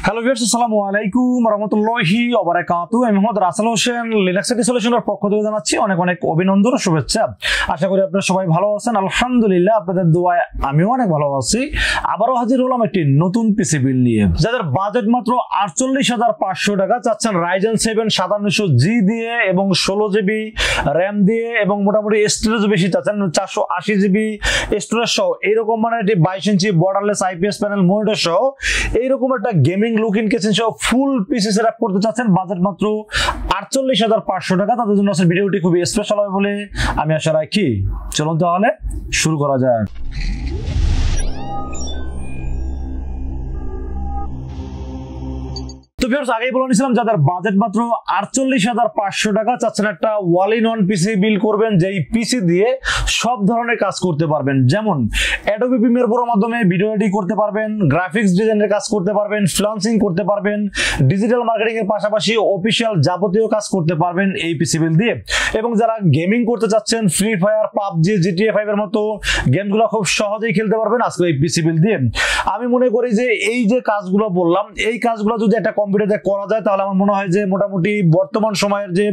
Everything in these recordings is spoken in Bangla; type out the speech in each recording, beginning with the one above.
হ্যালো ভিউয়ার্স, আসসালামু আলাইকুম ওয়া রাহমাতুল্লাহি ওয়া বারাকাতুহু। আমি মোহাম্মদ রাসেল হোসেন, লিনাক্স সলিউশনের পক্ষ থেকে জানাচ্ছি অনেক অনেক অভিনন্দন ও শুভেচ্ছা। আশা করি আপনারা সবাই ভালো আছেন। আলহামদুলিল্লাহ, আপনাদের দোয়ায় আমিও অনেক ভালো আছি। আবারও হাজির হলাম একটি নতুন পিসি বিল নিয়ে। যাদের বাজেট মাত্র 48,500 টাকা, চাচ্ছেন Ryzen 7 5700G দিয়ে এবং 16 জিবি র্যাম দিয়ে এবং মোটামুটি স্টোরেজ বেশি চাচ্ছেন 480 জিবি স্টোরেজ সহ, এইরকম মানে একটি 22 ইঞ্চি বর্ডারলেস আইপিএস প্যানেল মনিটর সহ এইরকম একটা গেমিং লুকিং কিচেন সহ ফুল পিসি সেটআপ করতে চাচ্ছেন, বাজেট মাত্র 48,500 টাকা। তাদের জন্য আজকের ভিডিওটি খুবই স্পেশাল হবে বলে আমি আশা রাখি। চলুন তাহলে শুরু করা যাক। তো ভিউয়ার্স, আগেই বলে নিয়েছিলাম যাদের বাজেট মাত্র 48,500 টাকা, চাচ্ছেন একটা ওয়াল ইন ওয়ান পিসি বিল করবেন, যেই পিসি দিয়ে সব ধরনের কাজ করতে পারবেন। যেমন অ্যাডোবি প্রিমিয়ার প্রোর মাধ্যমে ভিডিও এডিট করতে পারবেন, গ্রাফিক্স ডিজাইনের কাজ করতে পারবেন, ফ্রিল্যান্সিং করতে পারবেন, ডিজিটাল মার্কেটিং এর পাশাপাশি অফিসিয়াল যাবতীয় কাজ করতে পারবেন এই পিসি বিল দিয়ে। এবং যারা গেমিং করতে চাচ্ছেন, ফ্রি ফায়ার, পাবজি, জিটিএ 5 এর মতো গেমগুলো খুব সহজেই খেলতে পারবেন আজকে এই পিসি বিল দিয়ে। আমি মনে করি যে এই যে কাজগুলো বললাম, এই কাজগুলো যদি একটা কম্পিউটারে করা যায় তাহলে আমার মনে হয় যে মোটামুটি বর্তমান সময়ের যে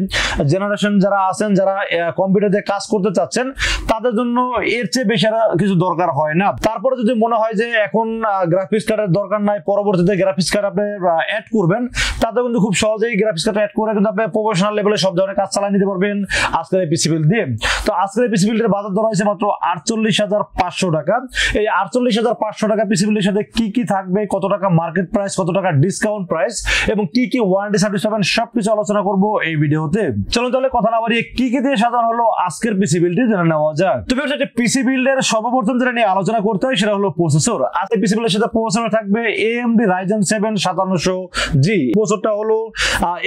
জেনারেশন যারা আছেন, যারা কম্পিউটারে কাজ করতে চাচ্ছেন, তাদের জন্য এর চেয়ে বেশি কিছু দরকার হয় না। তারপরে যদি মনে হয় যে এখন গ্রাফিক্স কার্ডের দরকার নাই, পরবর্তীতে গ্রাফিক্স কার্ড আপনি অ্যাড করবেন, তাতে কিন্তু খুব সহজেই গ্রাফিক্স কার্ড অ্যাড করে কিন্তু আপনি প্রফেশনাল লেভেলে সব ধরনের কাজ চালিয়ে নিতে পারবেন আজকের এই পিসি বিল দিয়ে। তো আজকের এই পিসি বিলটার বাজার দর হয়েছে মাত্র 48,500 টাকা। এই 48,500 টাকা পিসি বিলের সাথে কি কি থাকবে, কত টাকা মার্কেট প্রাইস, কত টাকা ডিসকাউন্ট প্রাইস এবং কি কি ওয়ারেন্টি সার্ভিস পাবেন, সবকিছু আলোচনা করব এই ভিডিওতে। চলুন তাহলে কথা না বাড়িয়ে কি কি দিয়ে সাজানো হলো আজকের পিসি বিলটি জেনে নেওয়া যাক। তো ভিউয়ার্স, পিসি বিল্ডের সর্বপ্রথম যেটা নিয়ে আলোচনা করতে হয় সেটা হলো প্রসেসর। আজকে পিসি বিলের সাথে প্রসেসর থাকবে AMD Ryzen 7 5700G। প্রসেসরটা হলো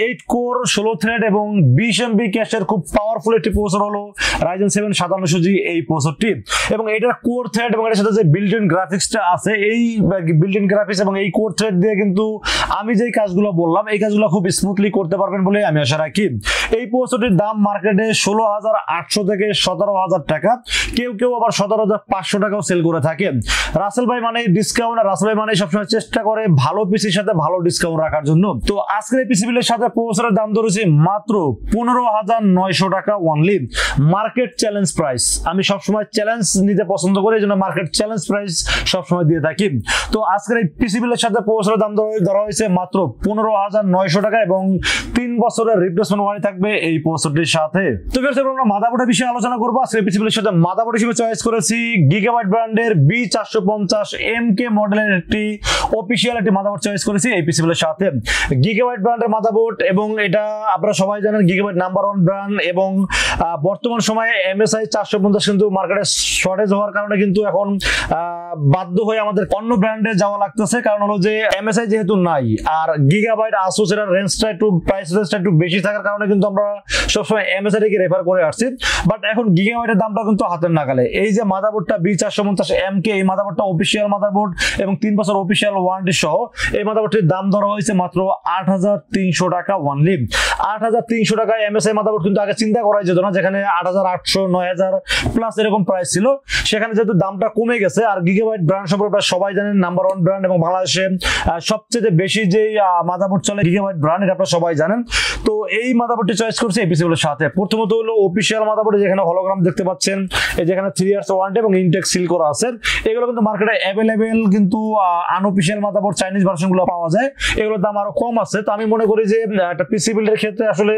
8 কোর 16 থ্রেড এবং 20 MB ক্যাশের খুব পাওয়ারফুল একটি প্রসেসর হলো Ryzen 7 5700G এই প্রসেসরটি। এবং এটার কোর থ্রেড এবং এর সাথে যে বিল্ট ইন গ্রাফিক্সটা আছে, এই বিল্ট ইন গ্রাফিক্স এবং এই কোর থ্রেড দিয়ে কিন্তু আমি যেই কাজগুলো বললাম এই কাজগুলো খুব স্মুথলি করতে পারবেন বলে আমি আশা রাখি। এই প্রসেসরটির দাম মার্কেটে 16,800 থেকে 17,000 টাকা, কেউ কেউ আবার 17,500 টাকাও সেল করে থাকে। রাসেল ভাই মানে ডিসকাউন্ট, আর রাসেল ভাই মানে সবসময় চেষ্টা করে ভালো পিসির সাথে ভালো ডিসকাউন্ট রাখার জন্য। তো আজকের এই পিসি বিলের সাথে প্রসেসরের দাম ধরেছে মাত্র 15,900 টাকা অনলি, মার্কেট চ্যালেঞ্জ প্রাইস। আমি সবসময় চ্যালেঞ্জ নিতে পছন্দ করি, এই জন্য মার্কেট চ্যালেঞ্জ প্রাইস সবসময় দিয়ে থাকি। তো আজকের এই পিসি বিলের সাথে প্রসেসরের দাম ধরা হয়েছে মাত্র 15,900 টাকা এবং 3 বছরের রিপ্লেসমেন্ট ওয়ারেন্টি থাকবে এই প্রসেসরটির সাথে। তো ভিউয়ার্স, আমরা মাদারবোর্ডের বিষয়ে আলোচনা করব। আজকে পিসি বিলের সাথে মাদারবোর্ড হিসেবে চয়েস করেছি গিগাবাইট ব্র্যান্ডের B450MK মডেলের একটি অফিশিয়াল একটি মাদারবোর্ড চয়েস করেছি এই পিসি বিলের সাথে। গিগাবাইট ব্র্যান্ডের মাদারবোর্ড, এবং এটা আপনারা সবাই জানেন গিগাবাইট নাম্বার 1 ব্র্যান্ড। এবং বর্তমান সময়ে MSI 450 কিন্তু মার্কেটে শর্টেজ হওয়ার কারণে কিন্তু এখন বাধ্য হয়ে আমাদের অন্য ব্র্যান্ডে যাওয়া লাগতেছে, কারণ হলো যে MSI যেহেতু নাই আর গিগাবাইট আসুস এর রেঞ্জটা একটু প্রাইস রেঞ্জটা একটু বেশি থাকার কারণে কিন্তু আমরা সবসময় MSI কে রেফার করে আসছি। বাট এখন গিগাবাইটের দামটা কিন্তু হাতের নাগালে। এই যে মাদারবোর্ডটা B450MK, এই মাদারবোর্ডটা অফিশিয়াল মাদারবোর্ড এবং 3 বছর অফিশিয়াল ওয়ারেন্টি সহ এই মাদারবোর্ডটির দাম ধরা হয়েছে মাত্র 8,300 টাকা অনলি। 8,300 টাকায় MSI মাদারবোর্ড কিন্তু আগে চিন্তা করা যেত না, যেখানে 8,800 9,000 প্লাস এরকম প্রাইস ছিল। সেখানে যেহেতু দামটা কমে গেছে, আর গিগাবাইট ব্র্যান্ড সম্পর্কে সবাই জানেন নাম্বার 1 ব্র্যান্ড এবং বাংলাদেশে সবচেয়ে বেশি যে মাদারবোর্ড চলে গিগাবাইট ব্র্যান্ড, এটা আপনারা সবাই জানেন। তো এই মাদারবোর্ডটি চয়েস করছে এই পিসিগুলোর সাথে। প্রথমত হলো অফিশিয়াল মাদারবোর্ড, যেখানে হলোগ্রাম দেখতে পাচ্ছেন, এই যেখানে 3 ইয়ার্স ওয়ারেন্টি এবং ইনটেক সিল করা আছে। এগুলো কিন্তু মার্কেটে অ্যাভেলেবেল, কিন্তু আনঅফিশিয়াল মাদারবোর্ড চাইনিজ ভার্সনগুলো পাওয়া যায়, এগুলোর দাম আরো কম আছে। তো আমি মনে করি যে একটা পিসি বিল্ডের ক্ষেত্রে আসলে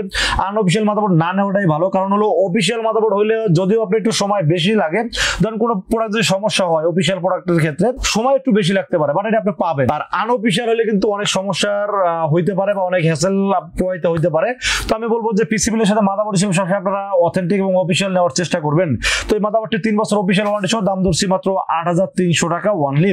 আনঅফিশিয়াল মাদারবোর্ড না নেওয়াটাই ভালো, কারণ হলো অফিশিয়াল মাদারবোর্ড হইলে যদিও আপনি একটু সময় বেশি লাগে, ধরুন কোনো প্রোডাক্ট যদি সমস্যা হয় অফিশিয়াল প্রোডাক্টের ক্ষেত্রে সময় একটু বেশি লাগতে পারে, বাট এটা আপনি পাবেন। আর আনঅফিশিয়াল হলে কিন্তু অনেক সমস্যার হইতে পারে বা অনেক হ্যাসেল পোহাইতে হইতে পারে। তো আমি বলবো যে পিসি বিলের সাথে মাদারবোর্ড হিসেবে সবসময় আপনারা অথেন্টিক এবং অফিশিয়াল নেওয়ার চেষ্টা করবেন। তো এই মাদারবোর্ডটি 3 বছর অফিশিয়াল ওয়ারেন্টি সহ দাম ধরছি মাত্র 8,300 টাকা অনলি।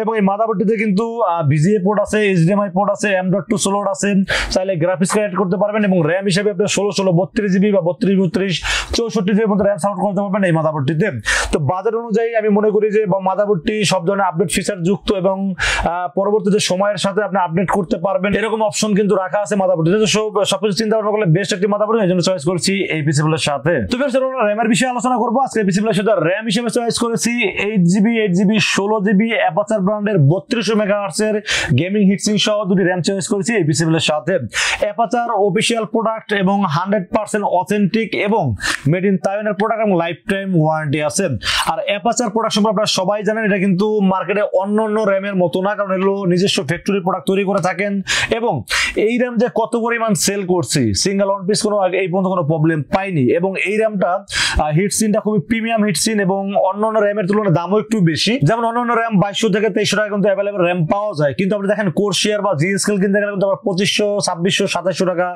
এবং এই মাদারবোর্ডটিতে কিন্তু VGA পোর্ট আছে, HDMI পোর্ট আছে, M.2 স্লোট আছে, চাইলে গ্রাফিক্স কার্ড অ্যাড করতে পারবেন এবং র্যাম হিসেবে আপনি 16 32 জিবি বা 32 32 64 জিবির মতো র্যাম সাপোর্ট করতে পারবেন এই মাদারবোর্ডটিতে। তো বাজেট অনুযায়ী আমি মনে করি যে মাদারবোর্ডটি সব ধরনের আপডেট ফিচার যুক্ত এবং পরবর্তীতে সময়ের সাথে আপনি আপডেট করতে পারবেন পারবেন এরকম অপশন কিন্তু রাখা আছে মাদারবোর্ডে। তো সবকিছু চিন্তা ভাবনা করলে বেস্ট একটি মাদারবোর্ড, এই জন্য চয়েস করেছি এই পিসি বিলের সাথে। তো আমরা র্যামের বিষয়ে আলোচনা করবো আজকে। পিসি বিলের সাথে র্যাম হিসেবে চয়েস করেছি 8GB 8GB 16GB অ্যাপাচার ব্র্যান্ডের 3200 মেগাহার্টজ এর গেমিং হিটসিং সহ দুটি র্যাম চয়েস করেছি এই পিসি বিলের সাথে। অ্যাপাচার অফিশিয়াল প্রোডাক্ট এবং 100% অথেন্টিক এবং মেড ইন তাইওয়ানের প্রোডাক্ট এবং লাইফ টাইম ওয়ারেন্টি আছে। আর অ্যাপাচার প্রোডাক্ট সম্পর্কে আপনারা সবাই জানেন, এটা কিন্তু মার্কেটে অন্যান্য র্যামের মতো না, কারণ এগুলো নিজস্ব ফ্যাক্টরি প্রোডাক্ট তৈরি করে থাকেন। এবং এই র্যাম যে কত পরিমাণ সেল করছি, সিঙ্গেল ওয়ান পিস কোনো এই পর্যন্ত কোনো প্রবলেম পাইনি। এবং এই র্যামটা হিটসিনটা খুবই প্রিমিয়াম হিটসিন এবং অন্যান্য র্যামের তুলনায় দামও একটু বেশি। যেমন অন্যান্য র্যাম 2200 থেকে 2300 টাকা কিন্তু অ্যাভেলেবল র্যাম পাওয়া যায়, কিন্তু আপনি দেখেন কোরশিয়ার বা জিএসকেল কিনতে গেলে কিন্তু আবার 2500 2600 2700 টাকা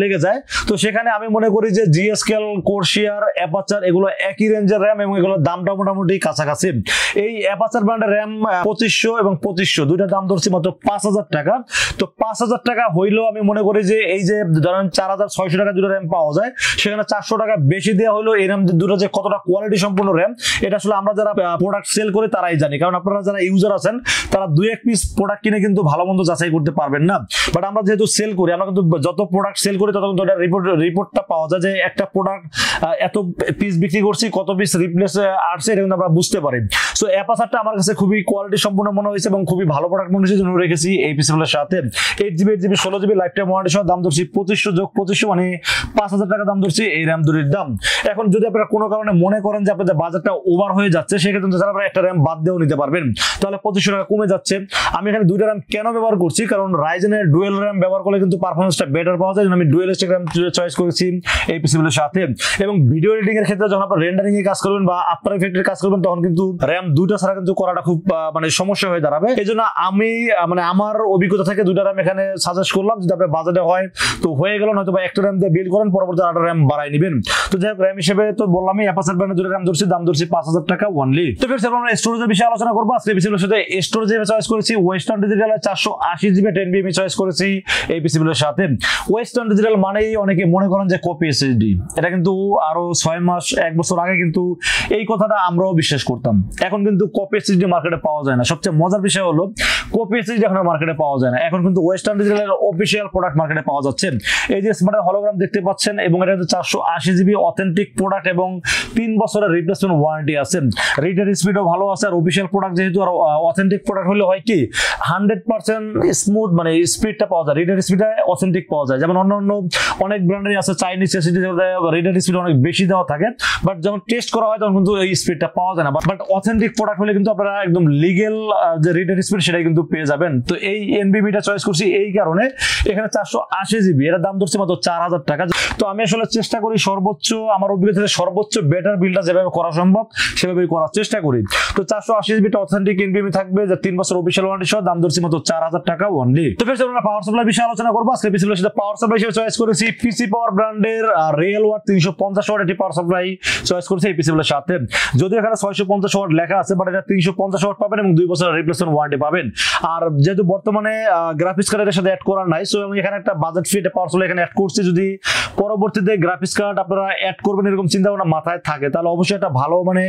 লেগে যায়। তো সেখানে আমি মনে করি যে জিএসকেল, কোরশিয়ার, অ্যাপাচার এগুলো একই রেঞ্জের র্যাম এবং এগুলোর দামটা মোটামুটি কাছাকাছি। এই অ্যাপাচার ব্র্যান্ডের র্যাম 2500 এবং 2500 দুইটার দাম ধরছি মাত্র 5000 টাকা। তো 5000 টাকা হইলেও আমি মনে করি যে এই যে ধরেন 4600 টাকা দুটো র্যাম পাওয়া যায়, সেখানে 400 টাকা বেশি দেওয়া হলো এই র্যাম দুটো যে কতটা কোয়ালিটি সম্পূর্ণ র্যাম, এটা আসলে আমরা যারা প্রোডাক্ট সেল করি তারাই জানি। কারণ আপনারা যারা ইউজার আছেন তারা 2-1 পিস প্রোডাক্ট কিনে কিন্তু ভালো মন্দ যাচাই করতে পারবেন না। বাট আমরা যেহেতু সেল করি, আমরা কিন্তু যত প্রোডাক্ট সেল করি তত কিন্তু রিপোর্টটা পাওয়া যায় যে একটা প্রোডাক্ট এত পিস বিক্রি করছি, কত পিস রিপ্লেস আসছে, এটা কিন্তু আমরা বুঝতে পারি। সো অ্যাপাচারটা আমার কাছে খুবই কোয়ালিটি সম্পূর্ণ মনে হয়েছে এবং খুবই ভালো প্রোডাক্ট মনে হয়েছে, জন্য রেখেছি এই পিসগুলোর সাথে। 8GB 8GB 16GB life time warranty সহ দাম ধরছি 2500 যোগ 2500 মানে 5000 টাকা দাম ধরছি এই র্যাম দুটির দাম। এখন যদি আপনারা কোনো কারণে মনে করেন যে আপনাদের বাজেটটা ওভার হয়ে যাচ্ছে, সেক্ষেত্রে আপনারা একটা র্যাম বাদ দিয়েও নিতে পারবেন, তাহলে 2500 টাকা কমে যাচ্ছে। আমি এখানে দুইটা র্যাম কেন ব্যবহার করছি, কারণ রাইজেনের ডুয়েল র্যাম ব্যবহার করলে কিন্তু পারফরমেন্সটা বেটার পাওয়া যায়, আমি ডুয়েলিস্টিক র্যাম চয়েস করেছি এই পিসিগুলোর সাথে। এবং ভিডিও এডিটিং এর ক্ষেত্রে যখন আপনারা রেন্ডারিং এ কাজ করবেন বা আফটার ইফেক্টের কাজ করবেন, তখন কিন্তু র্যাম দুইটা ছাড়া কিন্তু করাটা খুব মানে সমস্যা হয়ে দাঁড়াবে। এই জন্য আমি মানে আমার অভিজ্ঞতা থেকে দুইটা র্যাম এখানে সাজেস্ট করলাম, যদি আপনার বাজেটে হয় তো হয়ে গেল, নয়তো বা একটা র্যাম দিয়ে বিল্ড করেন, পরবর্তী আরেকটা র্যাম বাড়াই নেবেন। তো যাই হোক, র্যাম হিসেবে তো বললামই অ্যাপাচার ব্র্যান্ডের দুটো র্যাম ধরছি, দাম ধরছি 5000 টাকা অনলি। তো ফির আমরা স্টোরেজের বিষয়ে আলোচনা করবো আজকে। পিসিগুলোর সাথে স্টোরেজ চয়েস করেছি western digital 480GB 10BB choice করেছি এই পিসিগুলোর সাথে। ওয়েস্টার্ন ডিজিটাল মানেই অনেকে মনে করেন যে কপি এসএসডি, এটা কিন্তু আরো 6 মাস 1 বছর আগে কিন্তু এই কথাটা আমরাও বিশ্বাস করতাম। এখন কিন্তু কপি এসএসডি মার্কেটে পাওয়া যায় না। সবচেয়ে মজার বিষয় হলো কপি এসএসডি এখন মার্কেটে পাওয়া যায় না, এখন কিন্তু ওয়েস্টার্ন ডিজিটালের অফিশিয়াল প্রোডাক্ট মার্কেটে পাওয়া যাচ্ছে। এই যে স্মার্ট হলোগ্রাম দেখতে পাচ্ছেন, এবং এটা 480GB অথেন্টিক প্রোডাক্ট এবং 3 বছরের রিপ্লেসমেন্ট ওয়ারেন্টি আছে। রিডার স্পিডও ভালো আছে। আর অফিশিয়াল প্রোডাক্ট যেহেতু আর অথেন্টিক প্রোডাক্ট হলে হয় কি 100% স্মুথ মানে স্পিডটা পাওয়া যায়, রিডার স্পিডটা অথেন্টিক পাওয়া যায়। যেমন অন্য অনেক ব্র্যান্ডেরই আছে চাইনিজ এসএসডি, রিডার স্পিড অনেক বেশি দেওয়া থাকে, বাট যখন টেস্ট করা হয় তখন কিন্তু এই স্পিডটা পাওয়া যায় না। বাট অথেন্টিক প্রোডাক্ট হলে কিন্তু আপনারা একদম লিগেল যে রিডার স্পিড সেটাই কিন্তু পেয়ে যাবেন। তো এই এনবিবিটা চয়েস করছি এই কারণে, এখানে 480GB, এর দাম ধরছে মাত্র 4000 টাকা। তো আমি আসলে চেষ্টা করি সর্বোচ্চ, আমার অভিজ্ঞতা থেকে সর্বোচ্চ বেটার বিলটা যেভাবে করা সম্ভব সেভাবেই করার চেষ্টা করি। তো 480GB অথেন্টিক এনবিবি থাকবে, যে 3 বছর অফিশিয়াল ওয়ারেন্টি সহ দাম ধরছি মাত্র 4000 টাকা অনলি। তো ফির আমরা পাওয়ার সাপ্লাই বিষয়ে আলোচনা করবো আজকে। পিসিগুলোর সাথে পাওয়ার সাপ্লাই হিসেবে চয়েস করেছি পিসি পাওয়ার ব্র্যান্ডের রিয়েল ওয়াট 350 ওয়াট একটি পাওয়ার সাপ্লাই চয়েস করেছি এই পিসিগুলোর সাথে। যদিও এখানে 650 ওয়াট লেখা আছে, বাট এটা 350 ওয়াট পাবেন এবং 2 বছরের রিপ্লেসমেন্ট ওয়ারেন্টি পাবেন। আর যেহেতু বর্তমানে গ্রাফিক্স কার্ডের সাথে অ্যাড করা নাই, সো আমি এখানে একটা বাজেট ফ্রি পাওয়ার সাপ্লাই এখানে অ্যাড করছি। যদি পরবর্তীতে গ্রাফিক্স কার্ড আপনারা অ্যাড করবেন এরকম চিন্তা ভাবনা মাথায় থাকে, তাহলে অবশ্যই একটা ভালো মানে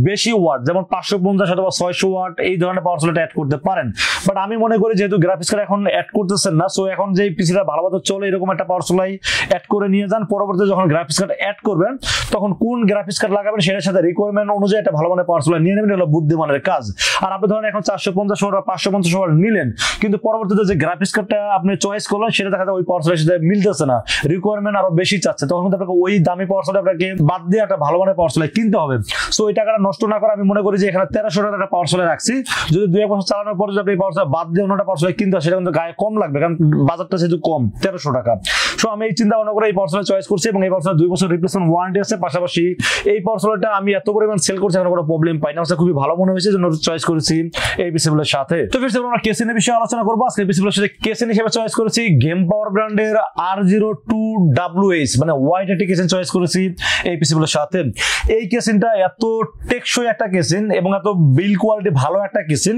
বেশি ওয়াট, যেমন 550 অথবা 600 ওয়াট এই ধরনের পাওয়ার সাপ্লাই অ্যাড করতে পারেন। বাট আমি মনে করি যেহেতু গ্রাফিক্স কার্ড এখন অ্যাড করতেছেন না, সো এখন যে পিসিটা ভালোভাবে চলে এরকম একটা পাওয়ার সাপ্লাই অ্যাড করে নিয়ে যান। পরবর্তীতে যখন গ্রাফিক্স কার্ড অ্যাড করবেন তখন কোন গ্রাফিক্স কার্ড লাগাবেন সেটার সাথে রিকোয়ারমেন্ট অনুযায়ী একটা ভালো মানের পাওয়ার সাপ্লাই নিয়ে নেবেন, হলো বুদ্ধিমানের কাজ। আর আপনি ধরেন এখন 450 ওয়াট বা 550 ওয়াট নিলেন, কিন্তু পরবর্তীতে যে গ্রাফিক্স কার্ডটা আপনি চয়েস করলেন সেটা দেখা যায় ওই পাওয়ার সাপ্লাইয়ের সাথে মিলতেছে না, রিকোয়ারমেন্ট আরো বেশি চাচ্ছে, তখন কিন্তু আপনাকে ওই দামি পাওয়ার সাপ্লাই আপনাকে বাদ দিয়ে একটা ভালো মানের পাওয়ার সাপ্লাই কিনতে হবে। সো ওই টাকাটা নষ্ট না করে আমি মনে করি যে এখানে 1300 টাকার একটা পাওয়ার সাপ্লাই রাখছি। যদি 2-1 বছর চালানোর পর যদি আপনি পাওয়ার সাপ্লাই বাদ দিয়ে অন্যটা পাওয়ার সাপ্লাই কিনতে হয়, সেটা কিন্তু গায়ে কম লাগবে, কারণ বাজারটা যেহেতু কম 1300 টাকা। সো আমি এই চিন্তা ভাবনা করে এই পাওয়ার সাপ্লাই চয়েস করছি এবং এই পাওয়ার সাপ্লাই 2 বছর রিপ্লেসমেন্ট ওয়ারেন্টি আছে। পাশাপাশি এই পাওয়ার সাপ্লাইটা আমি এত পরিমাণ সেল করছি, এখন কোনো প্রবলেম পাই না, আমার খুবই ভালো মনে হয়েছে, জন্য চয়েস করেছি এই পিসিগুলোর সাথে। তো ফির আমরা কেসিনের বিষয়ে আলোচনা করবো আজকে। পিসিগুলোর সাথে কেসিন হিসেবে চয়েস করেছি গেম পাওয়ার ব্র্যান্ডের R02WH মানে হোয়াইট একটি কেসিন চয়েস করেছি এই পিসিগুলোর সাথে। এই কেসিনটা এত টেকসই একটা কেসিন এবং এত বিল্ড কোয়ালিটি ভালো একটা কেসিন,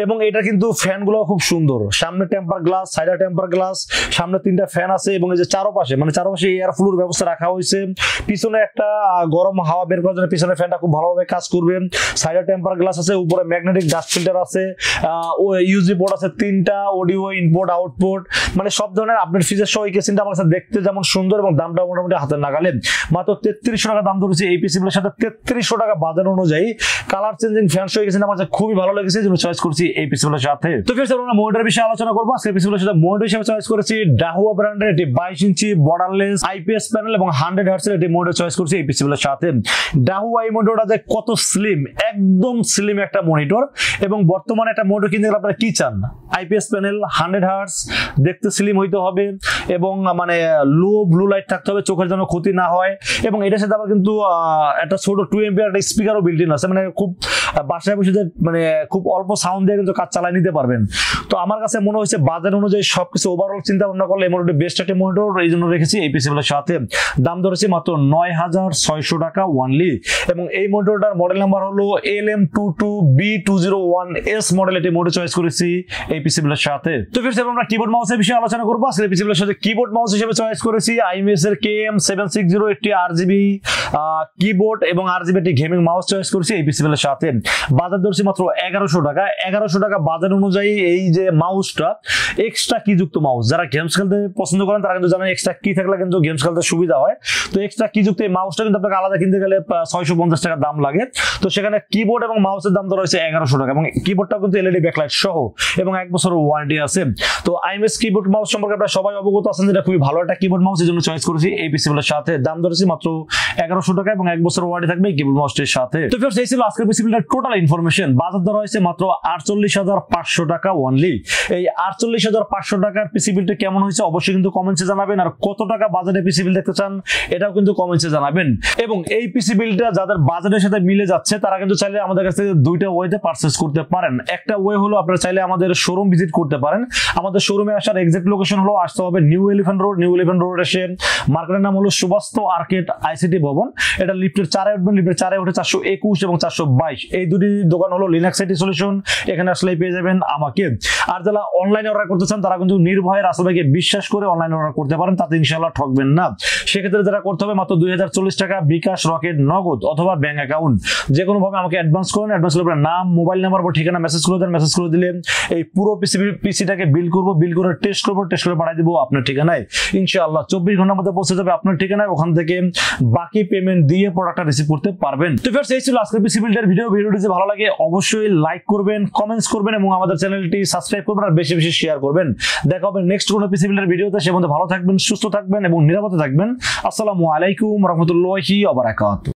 এবং এটা কিন্তু ফ্যানগুলো খুব সুন্দর, সামনে টেম্পার গ্লাস, সাইডে টেম্পার গ্লাস, সামনে 3টা ফ্যান আছে এবং এই যে চারপাশে এয়ার ফ্লোর ব্যবস্থা রাখা হয়েছে, পিছনে একটা গরম হাওয়া বের করার জন্য পিছনে ফ্যানটা খুব ভালোভাবে কাজ করবে, সাইডে টেম্পার গ্লাস আছে, উপরে ম্যাগনেটিক ডাস্ট ফিল্টার আছে, ইউজি পোর্ট আছে 3টা, অডিও ইনপুট আউটপুট, মানে সব ধরনের আপডেট ফিচার সহ এই কেসিনটা আমার কাছে দেখতে যেমন সুন্দর এবং দামটা মোটামুটি হাতের নাগালে। মাত্র 3300 টাকা দাম ধরেছে এই পিসিগুলোর সাথে। 3300 টাকা বাজার অনুযায়ী কালার চেঞ্জিং ফ্যান সহ এই কেসিনটা আমার কাছে খুবই ভালো লেগেছে, যেটা চয়েস করছি এই পিসিগুলোর সাথে। তো ফির আমরা মনিটরের বিষয়ে আলোচনা করবো। আজকে পিসিগুলোর সাথে মনিটর হিসেবে চয়েস করেছি ডাহুয়া ব্র্যান্ডের এটি 22 ইঞ্চি বর্ডারলেস আইপিএস প্যানেল এবং 100 হার্টজের এটি মনিটর চয়েস করছি এই পিসিগুলোর সাথে। ডাহুয়া এই মনিটরটা যে কত স্লিম, একদম স্লিম একটা মনিটর, এবং বর্তমানে একটা মনিটর কিনতে গেলে আপনারা কি চান? আইপিএস প্যানেল, 100 হার্টজ, দেখতে স্লিম হইতে হবে এবং মানে লো ব্লু লাইট থাকতে হবে, চোখের জন্য ক্ষতি না হয়, এবং এটার সাথে আবার কিন্তু একটা ছোট 2 এমপি একটা স্পিকারও বিল্ট ইন আছে, মানে খুব বাসায় বসে মানে খুব অল্প সাউন্ড দিয়ে কিন্তু কাজ চালিয়ে নিতে পারবেন। তো আমার কাছে মনে হয়েছে বাজার অনুযায়ী সবকিছু ওভারঅল চিন্তা ভাবনা করলে এই মনিটর বেস্ট একটা মনিটর, এই জন্য রেখেছি এই পিসিগুলোর সাথে। দাম ধরেছি মাত্র 9600 টাকা ওয়ানলি, এবং এই মনিটরটার মডেল নাম্বার হলো LM22B201S মডেল, এটি মনিটর চয়েস করেছি এই পিসিগুলোর সাথে। তো ফির আমরা কিবোর্ড মাউসের বিষয়ে আলোচনা করবো। আজকে এই পিসিগুলোর সাথে কিবোর্ড মাউস হিসেবে চয়েস করেছি IMS এর KM760 একটি RGB কিবোর্ড এবং RGB একটি গেমিং মাউস চয়েস করেছি এই পিসিগুলোর সাথে। বাজার ধরছি মাত্র 1100 টাকা। 1100 টাকা বাজার অনুযায়ী এই যে মাউসটা এক্সট্রা কি যুক্ত মাউস, যারা গেমস খেলতে পছন্দ করেন তারা কিন্তু জানেন এক্সট্রা কি থাকলে কিন্তু গেমস খেলতে সুবিধা হয়। তো এক্সট্রা কি যুক্ত এই মাউসটা কিন্তু আপনাকে আলাদা কিনতে গেলে 650 টাকা দাম লাগে। তো সেখানে কিবোর্ড এবং মাউসের দাম ধরা হয়েছে 1100 টাকা, এবং কিবোর্ডটা কিন্তু এলইডি ব্যাকলাইট সহ এবং 1 বছরের ওয়ারেন্টি আছে। তো IMS কিবোর্ড মাউস সম্পর্কে আপনারা সবাই অবগত আছেন, যেটা খুবই ভালো একটা কিবোর্ড মাউস, এই জন্য চয়েস করেছি এই পিসিগুলোর সাথে। দাম ধরেছি মাত্র 1100 টাকা এবং 1 বছরের ওয়ারেন্টি থাকবে এই কিবোর্ড মাউসটির সাথে। তো ফ্রেন্ডস, এই ছিল আজকের পিসিগুলোর টোটাল ইনফরমেশন। বাজার ধরা হয়েছে মাত্র 48500 টাকা ওনলি। এই 48500 টাকার পিসি বিলটা কেমন হয়েছে অবশ্যই কিন্তু কমেন্টসে জানাবেন, আর কত টাকা বাজারে পিসি বিল দেখতে চান এটাও কিন্তু কমেন্টসে জানাবেন। এবং এই পিসি বিলটা যাদের বাজারের সাথে মিলে যাচ্ছে তারা কিন্তু চাইলে আমাদের কাছ থেকে দুইটা ওয়েতে পারচেজ করতে পারেন। একটা ওয়ে হলো আপনারা চাইলে আমাদের শোরুম ভিজিট করতে পারেন। আমাদের শোরুমে আসার এক্সাক্ট লোকেশন হলো, আসতে হবে নিউ এলিফ্যান্ট রোড এসে মার্কেটের নাম হলো সুবাস্ত আর্কেড আইসিটি ভবন, এটা লিফটের 4-এ উঠবেন, লিফটের 4-এ উঠে 421 এবং 422 এই দুটি দোকান হলো লিনাক্স আইটি সলিউশন, এখানে আসলেই পেয়ে যাবেন আমাকে। আর যারা অনলাইনে অর্ডার করতে চান তারা কিন্তু নির্ভয়ে রাসেল ভাইকে বিশ্বাস করে অনলাইনে অর্ডার করতে পারেন, তাতে ইনশাআল্লাহ ঠকবেন না। সেক্ষেত্রে যারা করতে হবে মাত্র 2040 টাকা বিকাশ, রকেট, নগদ অথবা ব্যাংক অ্যাকাউন্ট, যে কোনো ভাবে আমাকে অ্যাডভান্স করেন। অ্যাডভান্স করে আপনার নাম, মোবাইল নাম্বার বা ঠিকানা মেসেজ করে দেন। মেসেজ করে দিলে এই পুরো পিসিটাকে বিল করবো, বিল করে টেস্ট করবো, টেস্ট করে পাঠিয়ে দিব আপনার ঠিকানায়। ইনশাআল্লাহ 24 ঘন্টার মধ্যে পৌঁছে যাবে আপনার ঠিকানায়, ওখান থেকে বাকি পেমেন্ট দিয়ে প্রোডাক্টটা রিসিভ করতে পারবেন। তো ফ্রেন্ডস, এই ছিল আজকের পিসি বিল্ডের ভিডিওটি যদি ভালো লাগে অবশ্যই লাইক করবেন, কমেন্টস করবেন এবং আমাদের চ্যানেলটি সাবস্ক্রাইব করবেন আর বেশি বেশি শেয়ার করবেন। দেখা হবে নেক্সট কোনো পিসি বিল্ডের ভিডিওতে। সে মধ্যে ভালো থাকবেন, সুস্থ থাকবেন এবং নিরাপদে থাকবেন। আসসালামু আলাইকুম ওয়া রাহমাতুল্লাহি ওয়া বারাকাতুহু।